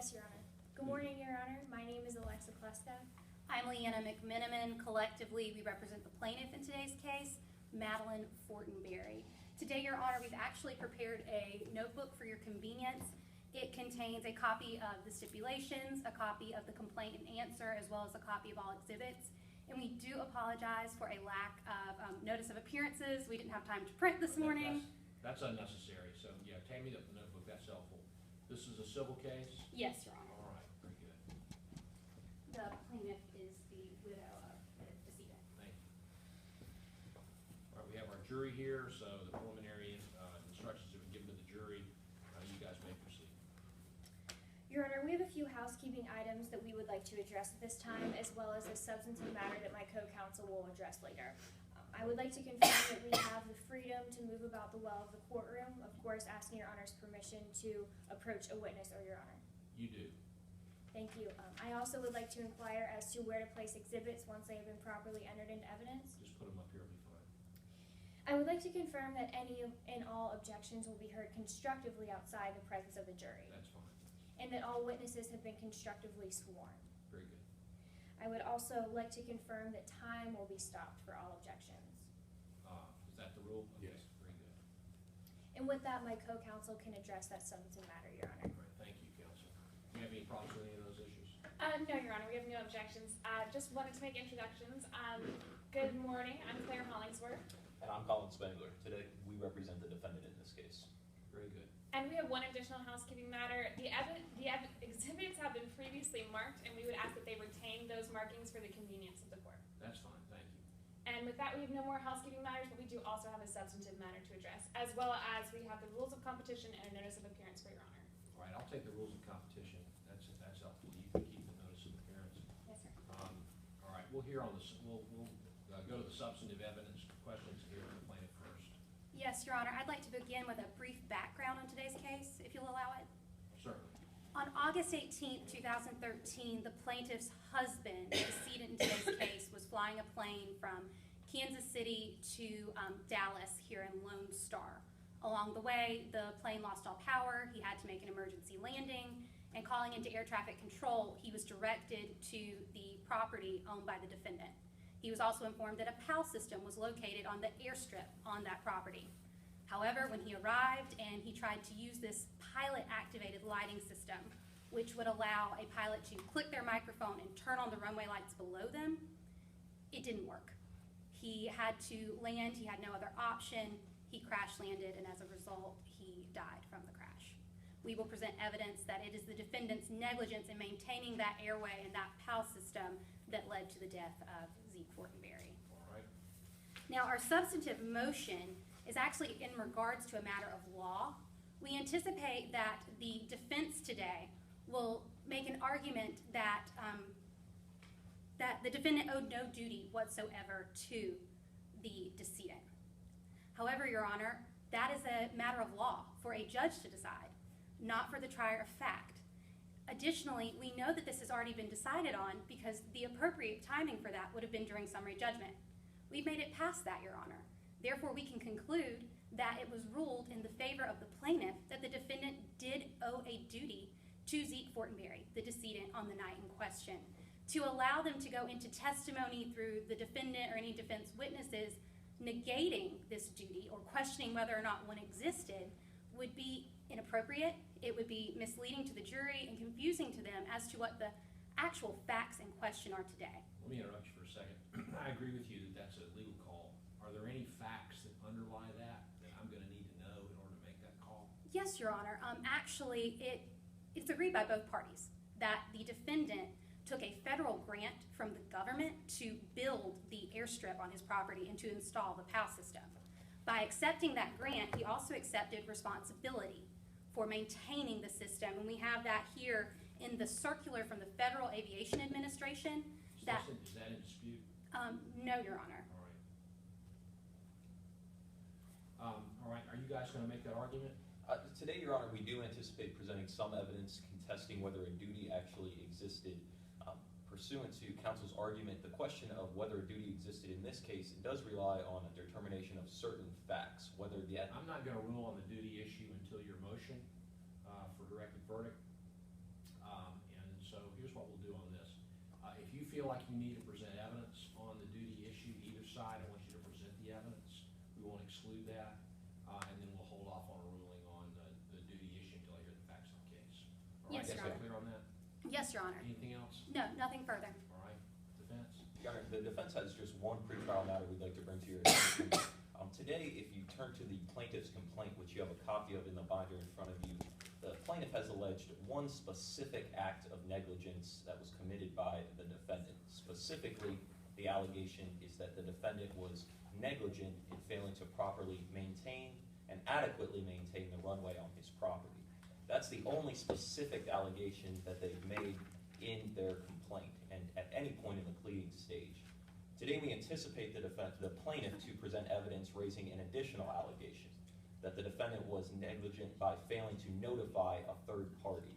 Yes, Your Honor. Good morning, Your Honor. My name is Alexa Kleska. I'm Leanna McMiniman. Collectively, we represent the plaintiff in today's case, Madeline Fortenberry. Today, Your Honor, we've actually prepared a notebook for your convenience. It contains a copy of the stipulations, a copy of the complaint and answer, as well as a copy of all exhibits. And we do apologize for a lack of notice of appearances. We didn't have time to print this morning. That's unnecessary, so yeah, take me the notebook, that's helpful. This is a civil case? Yes, Your Honor. All right, very good. The plaintiff is the widow of the decedent. Thank you. All right, we have our jury here, so the preliminary instructions have been given to the jury. You guys may proceed. Your Honor, we have a few housekeeping items that we would like to address at this time, as well as a substantive matter that my co-counsel will address later. I would like to confirm that we have the freedom to move about the well of the courtroom, of course asking Your Honor's permission to approach a witness or Your Honor. You do. Thank you. I also would like to inquire as to where to place exhibits once they have been properly entered into evidence. Just put them up here, it'll be fine. I would like to confirm that any and all objections will be heard constructively outside the presence of the jury, That's fine. and that all witnesses have been constructively sworn. Very good. I would also like to confirm that time will be stopped for all objections. Is that the rule? Okay, Yes. very good. And with that, my co-counsel can address that substantive matter, Your Honor. All right, thank you, counsel. Do you have any problems with any of those issues? No, Your Honor, we have no objections. Just wanted to make introductions. Good morning, I'm Claire Hollingsworth, And I'm Colin Spangler. Today, we represent the defendant in this case. Very good. and we have one additional housekeeping matter. The exhibits have been previously marked, and we would ask that they retain those markings for the convenience of the court. That's fine, thank you. And with that, we have no more housekeeping matters, but we do also have a substantive matter to address, as well as we have the rules of competition and a notice of appearance for Your Honor. All right, I'll take the rules of competition. That's helpful. You can keep the notice of appearance. Yes, sir. All right, we'll hear on this, we'll go to the substantive evidence questions here on the plaintiff first. Yes, Your Honor. I'd like to begin with a brief background on today's case, if you'll allow it. Certainly. On August 18, 2013, the plaintiff's husband, the decedent in today's case, was flying a plane from Kansas City to Dallas here in Lone Star. Along the way, the plane lost all power. He had to make an emergency landing, and calling into air traffic control, he was directed to the property owned by the defendant. He was also informed that a PAL system was located on the airstrip on that property. However, when he arrived and he tried to use this pilot-activated lighting system, which would allow a pilot to click their microphone and turn on the runway lights below them, it didn't work. He had to land, he had no other option, he crash landed, and as a result, he died from the crash. We will present evidence that it is the defendant's negligence in maintaining that airway and that PAL system that led to the death of Zeke Fortenberry. All right. Now, our substantive motion is actually in regards to a matter of law. We anticipate that the defense today will make an argument that that the defendant owed no duty whatsoever to the decedent. However, Your Honor, that is a matter of law for a judge to decide, not for the trier of fact. Additionally, we know that this has already been decided on because the appropriate timing for that would have been during summary judgment. We've made it past that, Your Honor. Therefore, we can conclude that it was ruled in the favor of the plaintiff that the defendant did owe a duty to Zeke Fortenberry, the decedent, on the night in question. To allow them to go into testimony through the defendant or any defense witnesses negating this duty or questioning whether or not one existed would be inappropriate. It would be misleading to the jury and confusing to them as to what the actual facts in question are today. Let me interrupt you for a second. I agree with you that that's a legal call. Are there any facts that underlie that I'm going to need to know in order to make that call? Yes, Your Honor. Actually, it's agreed by both parties that the defendant took a federal grant from the government to build the airstrip on his property and to install the PAL system. By accepting that grant, he also accepted responsibility for maintaining the system, and we have that here in the circular from the Federal Aviation Administration. Is that in dispute? No, Your Honor. All right, are you guys going to make that argument? Today, Your Honor, we do anticipate presenting some evidence contesting whether a duty actually existed. Pursuant to counsel's argument, the question of whether a duty existed in this case, it does rely on a determination of certain facts, whether the... I'm not going to rule on the duty issue until your motion for directed verdict. feel like you need to present evidence on the duty issue, either side, I want you to present the evidence. We won't exclude that, and then we'll hold off on a ruling on the duty issue until I hear the facts of the case. All right, Yes, Your is that Honor. clear on that? Yes, Your Honor. Anything else? No, nothing further. All right, defense? Your Honor, the defense has just one pretrial matter we'd like to bring to your attention. Today, if you turn to the plaintiff's complaint, which you have a copy of in the binder in front of you, the plaintiff has alleged one specific act of negligence that was committed by the defendant. Specifically, the allegation is that the defendant was negligent in failing to properly maintain and adequately maintain the runway on his property. That's the only specific allegation that they've made in their complaint and at any point in the pleading stage. Today we anticipate the plaintiff to present evidence raising an additional allegation that the defendant was negligent by failing to notify a third party.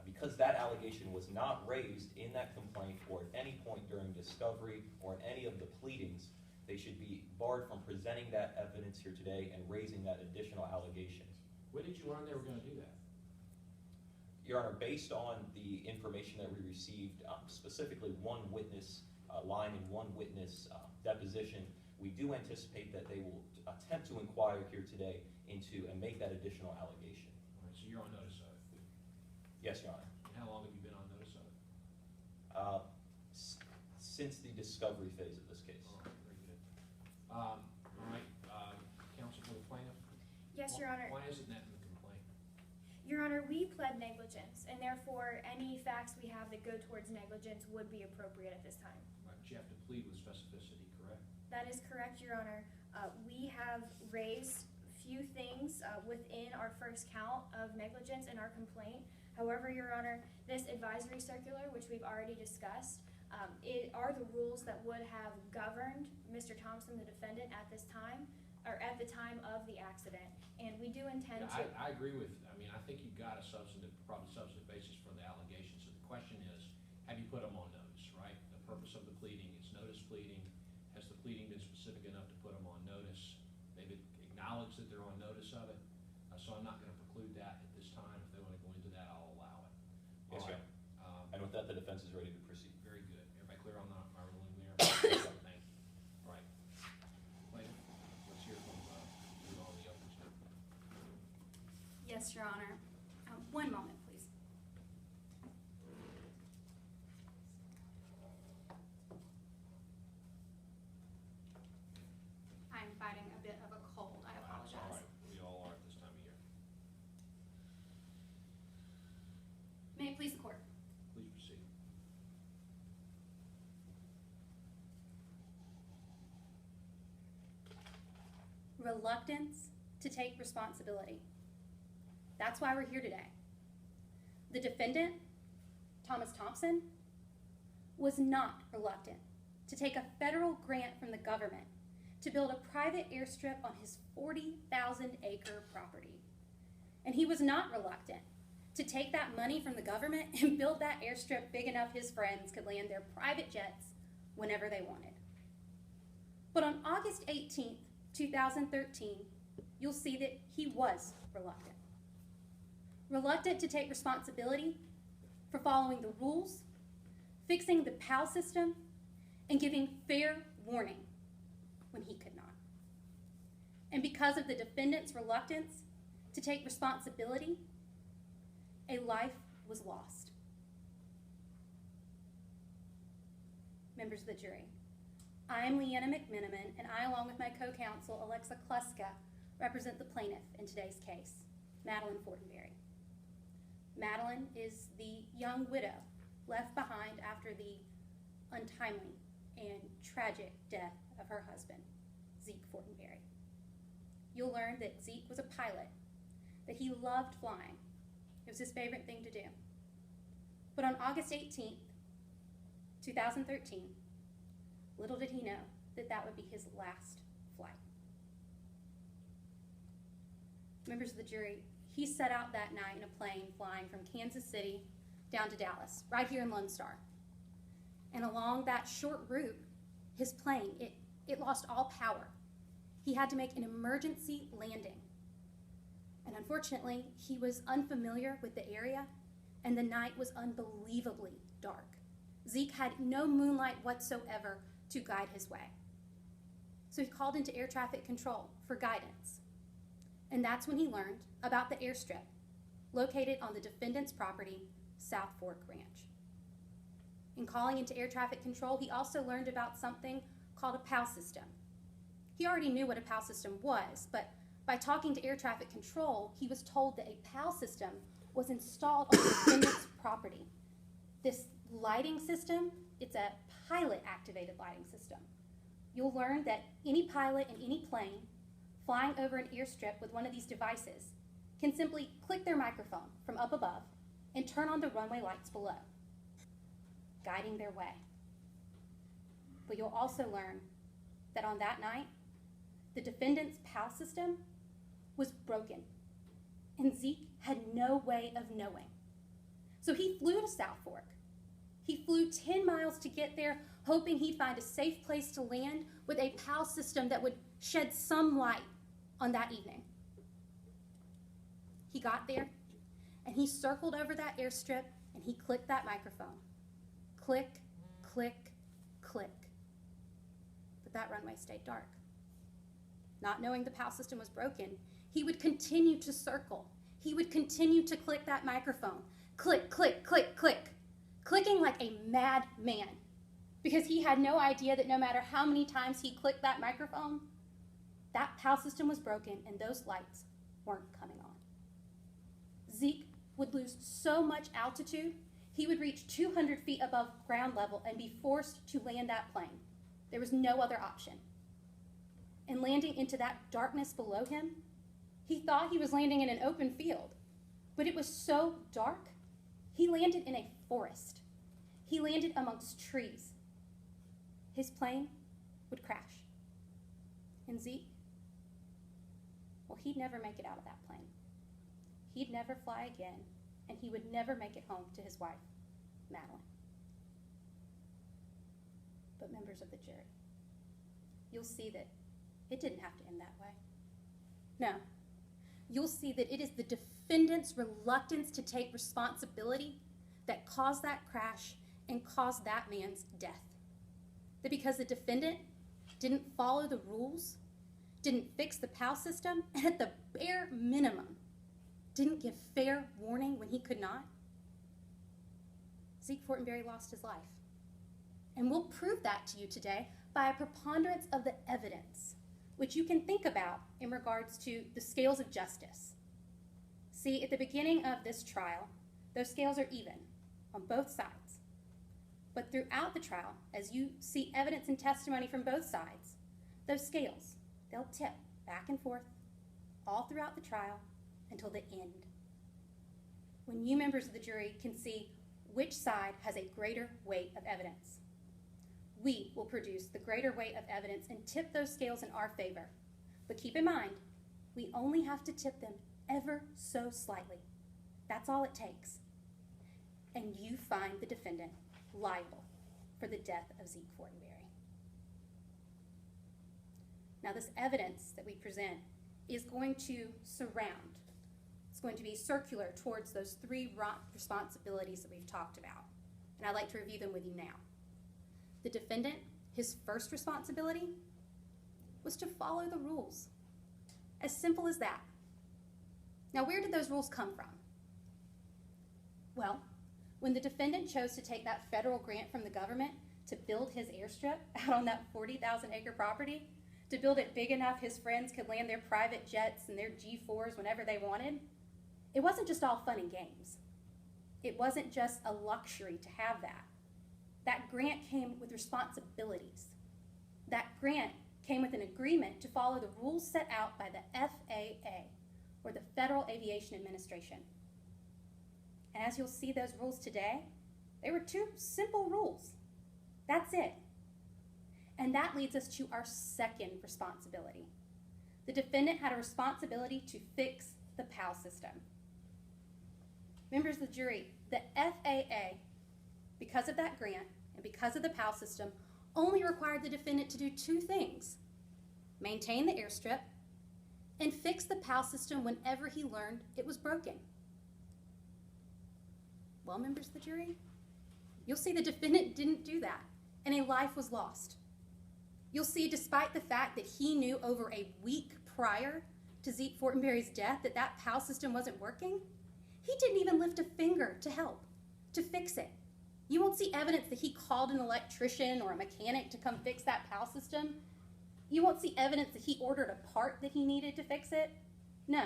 Because that allegation was not raised in that complaint or at any point during discovery or in any of the pleadings, they should be barred from presenting that evidence here today and raising that additional allegation. When did you learn they were gonna do that? Your Honor, based on the information that we received, specifically one witness line and one witness deposition, we do anticipate that they will attempt to inquire here today into and make that additional allegation. All right, so you're on notice of it. Yes, Your Honor. And how long have you been on notice of it? Since the discovery phase of this case. All right, very good. All right, counsel for the plaintiff? Yes, Your Honor. Why isn't that in the complaint? Your Honor, we pled negligence, and therefore any facts we have that go towards negligence would be appropriate at this time. Right, but you have to plead with specificity, correct? That is correct, Your Honor. We have raised few things within our first count of negligence in our complaint. However, Your Honor, this advisory circular, which we've already discussed, it are the rules that would have governed Mr. Thompson, the defendant, at this time, or at the time of the accident. And we do intend Yeah, to. I agree with, I mean, I think you've got a probably substantive basis for the allegations. So the question is, have you put them on notice, right? The purpose of the pleading is notice pleading. Has the pleading been specific enough to put them on notice? They've acknowledged that they're on notice of it. So I'm not gonna preclude that at this time. If they wanna go into that, I'll allow it. Yes, All Your right. Honor. And with that, the defense is ready to proceed. Very good. Everybody clear on our ruling there? Thank you. All right. Plaintiff, let's hear from, you on the open statement. Yes, Your Honor. One moment, please. I'm fighting a bit of a cold. I That's all apologize. right. We all are at this time of year. May it please the court. Please proceed. Reluctance to take responsibility. That's why we're here today. The defendant, Thomas Thompson, was not reluctant to take a federal grant from the government to build a private airstrip on his 40,000-acre property. And he was not reluctant to take that money from the government and build that airstrip big enough his friends could land their private jets whenever they wanted. But on August 18th, 2013, you'll see that he was reluctant. Reluctant to take responsibility for following the rules, fixing the PAL system, and giving fair warning when he could not. And because of the defendant's reluctance to take responsibility, a life was lost. Members of the jury, I am Leanna McMiniman, and I, along with my co-counsel, Alexa Kluska, represent the plaintiff in today's case, Madeline Fortenberry. Madeline is the young widow left behind after the untimely and tragic death of her husband, Zeke Fortenberry. You'll learn that Zeke was a pilot, that he loved flying. It was his favorite thing to do. But on August 18th, 2013, little did he know that that would be his last flight. Members of the jury, he set out that night in a plane flying from Kansas City down to Dallas, right here in Lone Star. And along that short route, his plane, it lost all power. He had to make an emergency landing. And unfortunately, he was unfamiliar with the area, and the night was unbelievably dark. Zeke had no moonlight whatsoever to guide his way. So he called into air traffic control for guidance. And that's when he learned about the airstrip located on the defendant's property, South Fork Ranch. In calling into air traffic control, he also learned about something called a PAL system. He already knew what a PAL system was, but by talking to air traffic control, he was told that a PAL system was installed on the defendant's property. This lighting system, it's a pilot-activated lighting system. You'll learn that any pilot in any plane flying over an airstrip with one of these devices can simply click their microphone from up above and turn on the runway lights below, guiding their way. But you'll also learn that on that night, the defendant's PAL system was broken, and Zeke had no way of knowing. So he flew to South Fork. He flew 10 miles to get there, hoping he'd find a safe place to land with a PAL system that would shed some light on that evening. He got there, and he circled over that airstrip, and he clicked that microphone. Click, click, click. But that runway stayed dark. Not knowing the PAL system was broken, he would continue to circle. He would continue to click that microphone. Click, click, click, click. Clicking like a mad man, because he had no idea that no matter how many times he clicked that microphone, that PAL system was broken and those lights weren't coming on. Zeke would lose so much altitude, he would reach 200 feet above ground level and be forced to land that plane. There was no other option. And landing into that darkness below him, he thought he was landing in an open field, but it was so dark, he landed in a forest. He landed amongst trees. His plane would crash. And Zeke, well, he'd never make it out of that plane. He'd never fly again, and he would never make it home to his wife, Madeline. But members of the jury, you'll see that it didn't have to end that way. No. You'll see that it is the defendant's reluctance to take responsibility that caused that crash and caused that man's death. That because the defendant didn't follow the rules, didn't fix the PAL system, and at the bare minimum, didn't give fair warning when he could not, Zeke Fortenberry lost his life. And we'll prove that to you today by a preponderance of the evidence, which you can think about in regards to the scales of justice. See, at the beginning of this trial, those scales are even on both sides. But throughout the trial, as you see evidence and testimony from both sides, those scales, they'll tip back and forth all throughout the trial until the end. When you members of the jury can see which side has a greater weight of evidence, we will produce the greater weight of evidence and tip those scales in our favor. But keep in mind, we only have to tip them ever so slightly. That's all it takes. And you find the defendant liable for the death of Zeke Fortenberry. Now, this evidence that we present is going to surround. It's going to be circular towards those three responsibilities that we've talked about. And I'd like to review them with you now. The defendant, his first responsibility was to follow the rules. As simple as that. Now, where did those rules come from? Well, when the defendant chose to take that federal grant from the government to build his airstrip out on that 40,000-acre property, to build it big enough his friends could land their private jets and their G4s whenever they wanted, it wasn't just all fun and games. It wasn't just a luxury to have that. That grant came with responsibilities. That grant came with an agreement to follow the rules set out by the FAA, or the Federal Aviation Administration. And as you'll see those rules today, they were two simple rules. That's it. And that leads us to our second responsibility. The defendant had a responsibility to fix the PAL system. Members of the jury, the FAA, because of that grant and because of the PAL system, only required the defendant to do two things: maintain the airstrip and fix the PAL system whenever he learned it was broken. Well, members of the jury, you'll see the defendant didn't do that, and a life was lost. You'll see, despite the fact that he knew over a week prior to Zeke Fortenberry's death that that PAL system wasn't working, he didn't even lift a finger to help, to fix it. You won't see evidence that he called an electrician or a mechanic to come fix that PAL system. You won't see evidence that he ordered a part that he needed to fix it. No,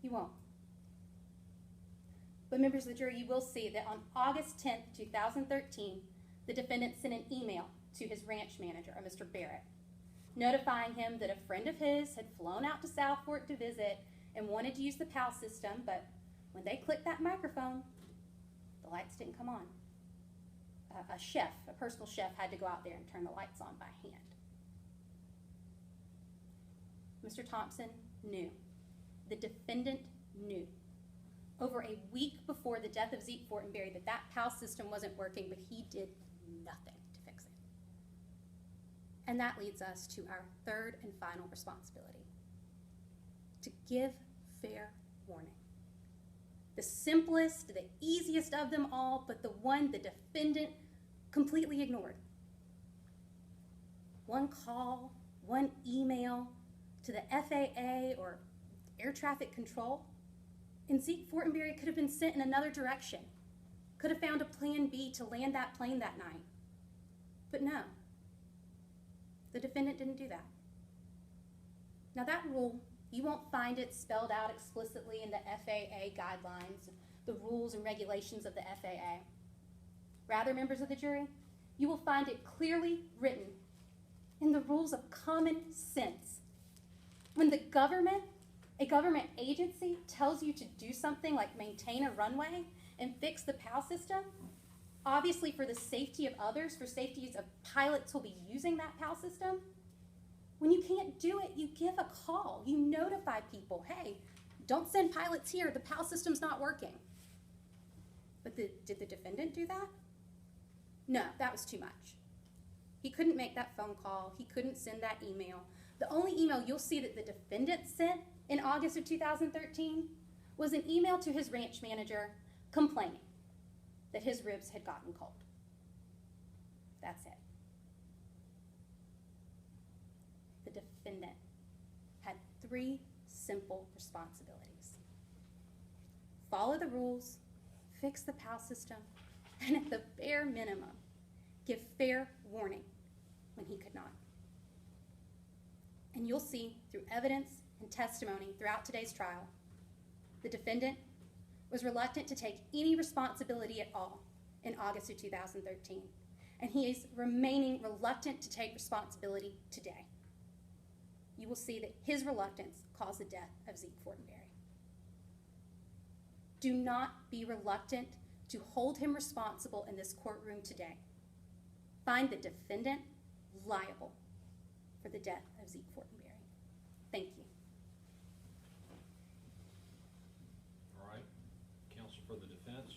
you won't. But members of the jury, you will see that on August 10th, 2013, the defendant sent an email to his ranch manager, a Mr. Barrett, notifying him that a friend of his had flown out to South Fork to visit and wanted to use the PAL system, but when they clicked that microphone, the lights didn't come on. A personal chef, had to go out there and turn the lights on by hand. Mr. Thompson knew. The defendant knew. Over a week before the death of Zeke Fortenberry that PAL system wasn't working, but he did nothing to fix it. And that leads us to our third and final responsibility: to give fair warning. The simplest, the easiest of them all, but the one the defendant completely ignored. One call, one email to the FAA or air traffic control, and Zeke Fortenberry could have been sent in another direction, could have found a plan B to land that plane that night. But no, the defendant didn't do that. Now that rule, you won't find it spelled out explicitly in the FAA guidelines, the rules and regulations of the FAA. Rather, members of the jury, you will find it clearly written in the rules of common sense. When the government, a government agency, tells you to do something like maintain a runway and fix the PAL system, obviously for the safety of others, for safety of pilots who will be using that PAL system, when you can't do it, you give a call. You notify people, hey, don't send pilots here, the PAL system's not working. But did the defendant do that? No, that was too much. He couldn't make that phone call. He couldn't send that email. The only email you'll see that the defendant sent in August of 2013 was an email to his ranch manager complaining that his ribs had gotten cold. That's it. The defendant had 3 simple responsibilities: follow the rules, fix the PAL system, and at the bare minimum, give fair warning when he could not. And you'll see through evidence and testimony throughout today's trial, the defendant was reluctant to take any responsibility at all in August of 2013, and he is remaining reluctant to take responsibility today. You will see that his reluctance caused the death of Zeke Fortenberry. Do not be reluctant to hold him responsible in this courtroom today. Find the defendant liable for the death of Zeke Fortenberry. Thank you. All right. Counsel for the defense,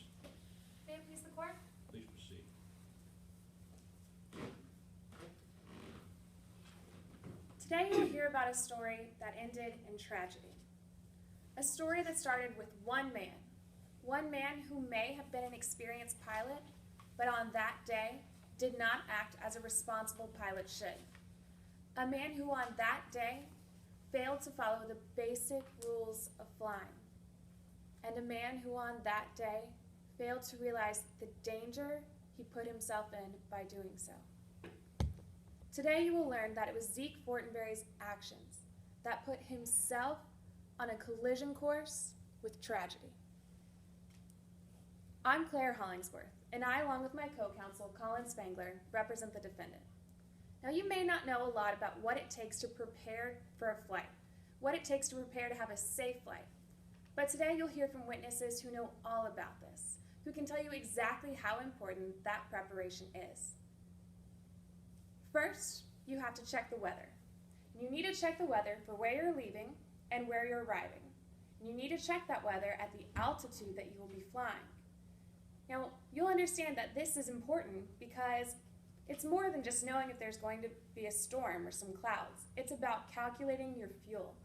May it please the court? please proceed. Today you'll hear about a story that ended in tragedy. A story that started with one man who may have been an experienced pilot, but on that day did not act as a responsible pilot should. A man who on that day failed to follow the basic rules of flying. And a man who on that day failed to realize the danger he put himself in by doing so. Today you will learn that it was Zeke Fortenberry's actions that put himself on a collision course with tragedy. I'm Claire Hollingsworth, and I, along with my co-counsel, Colin Spangler, represent the defendant. Now, you may not know a lot about what it takes to prepare for a flight, what it takes to prepare to have a safe flight. But today you'll hear from witnesses who know all about this, who can tell you exactly how important that preparation is. First, you have to check the weather. You need to check the weather for where you're leaving and where you're arriving. You need to check that weather at the altitude that you will be flying. Now, you'll understand that this is important because it's more than just knowing if there's going to be a storm or some clouds. It's about calculating your fuel.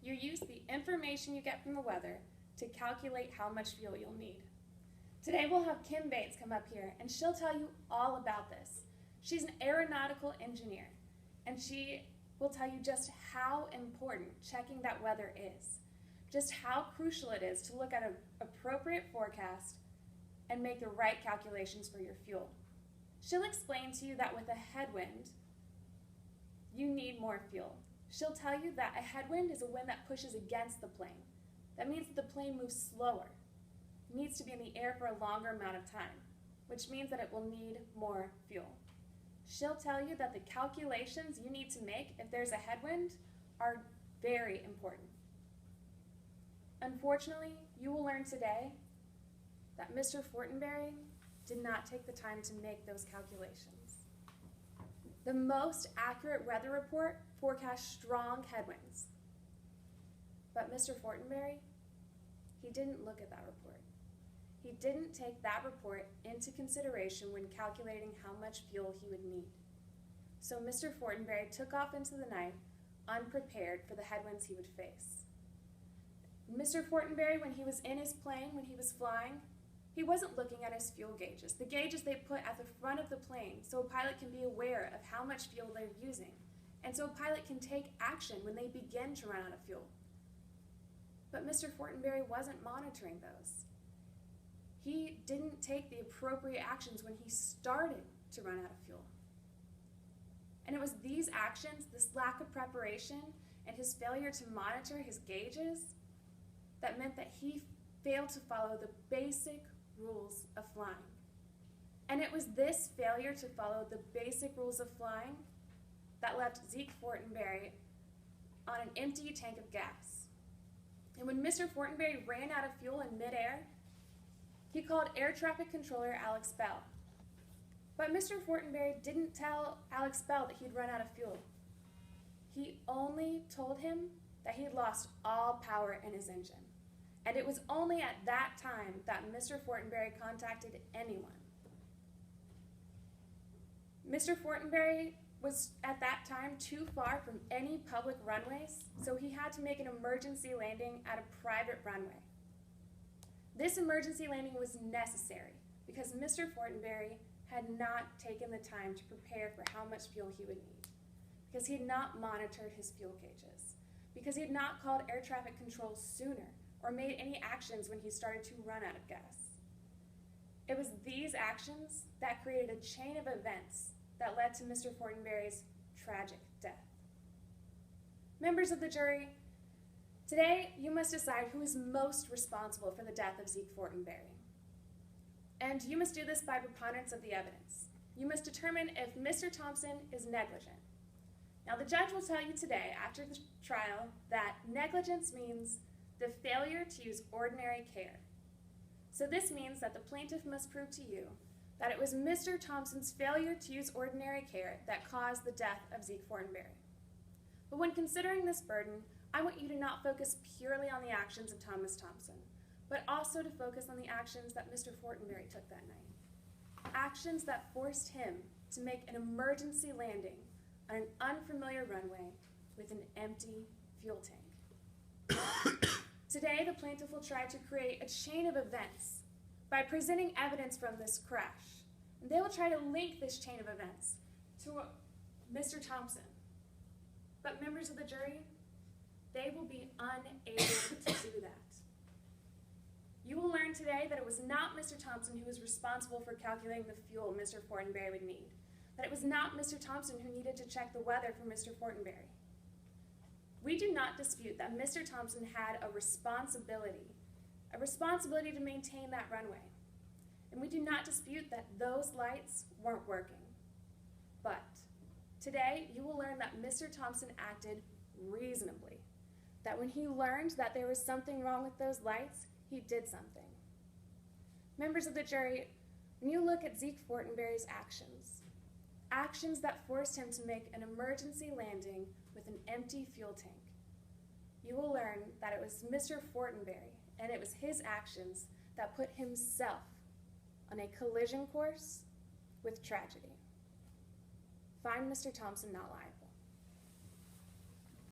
You use the information you get from the weather to calculate how much fuel you'll need. Today we'll have Kim Bates come up here and she'll tell you all about this. She's an aeronautical engineer and she will tell you just how important checking that weather is, just how crucial it is to look at an appropriate forecast and make the right calculations for your fuel. She'll explain to you that with a headwind, you need more fuel. She'll tell you that a headwind is a wind that pushes against the plane. That means that the plane moves slower. It needs to be in the air for a longer amount of time, which means that it will need more fuel. She'll tell you that the calculations you need to make if there's a headwind are very important. Unfortunately, you will learn today that Mr. Fortenberry did not take the time to make those calculations. The most accurate weather report forecasts strong headwinds. But Mr. Fortenberry, he didn't look at that report. He didn't take that report into consideration when calculating how much fuel he would need. So Mr. Fortenberry took off into the night unprepared for the headwinds he would face. Mr. Fortenberry, when he was in his plane, when he was flying, he wasn't looking at his fuel gauges. The gauges they put at the front of the plane so a pilot can be aware of how much fuel they're using, and so a pilot can take action when they begin to run out of fuel. But Mr. Fortenberry wasn't monitoring those. He didn't take the appropriate actions when he started to run out of fuel. And it was these actions, this lack of preparation, and his failure to monitor his gauges that meant that he failed to follow the basic rules of flying. And it was this failure to follow the basic rules of flying that left Zeke Fortenberry on an empty tank of gas. And when Mr. Fortenberry ran out of fuel in midair, he called air traffic controller Alex Bell. But Mr. Fortenberry didn't tell Alex Bell that he'd run out of fuel. He only told him that he had lost all power in his engine. And it was only at that time that Mr. Fortenberry contacted anyone. Mr. Fortenberry was at that time too far from any public runways, so he had to make an emergency landing at a private runway. This emergency landing was necessary because Mr. Fortenberry had not taken the time to prepare for how much fuel he would need, because he had not monitored his fuel gauges, because he had not called air traffic control sooner or made any actions when he started to run out of gas. It was these actions that created a chain of events that led to Mr. Fortenberry's tragic death. Members of the jury, today you must decide who is most responsible for the death of Zeke Fortenberry. And you must do this by preponderance of the evidence. You must determine if Mr. Thompson is negligent. Now the judge will tell you today, after the trial, that negligence means the failure to use ordinary care. So this means that the plaintiff must prove to you that it was Mr. Thompson's failure to use ordinary care that caused the death of Zeke Fortenberry. But when considering this burden, I want you to not focus purely on the actions of Thomas Thompson, but also to focus on the actions that Mr. Fortenberry took that night. Actions that forced him to make an emergency landing on an unfamiliar runway with an empty fuel tank. Today, the plaintiff will try to create a chain of events by presenting evidence from this crash. And they will try to link this chain of events to Mr. Thompson. But members of the jury, they will be unable to do that. You will learn today that it was not Mr. Thompson who was responsible for calculating the fuel Mr. Fortenberry would need. That it was not Mr. Thompson who needed to check the weather for Mr. Fortenberry. We do not dispute that Mr. Thompson had a responsibility to maintain that runway. And we do not dispute that those lights weren't working. But today, you will learn that Mr. Thompson acted reasonably. That when he learned that there was something wrong with those lights, he did something. Members of the jury, when you look at Zeke Fortenberry's actions that forced him to make an emergency landing with an empty fuel tank, you will learn that it was Mr. Fortenberry and it was his actions that put himself on a collision course with tragedy. Find Mr. Thompson not liable.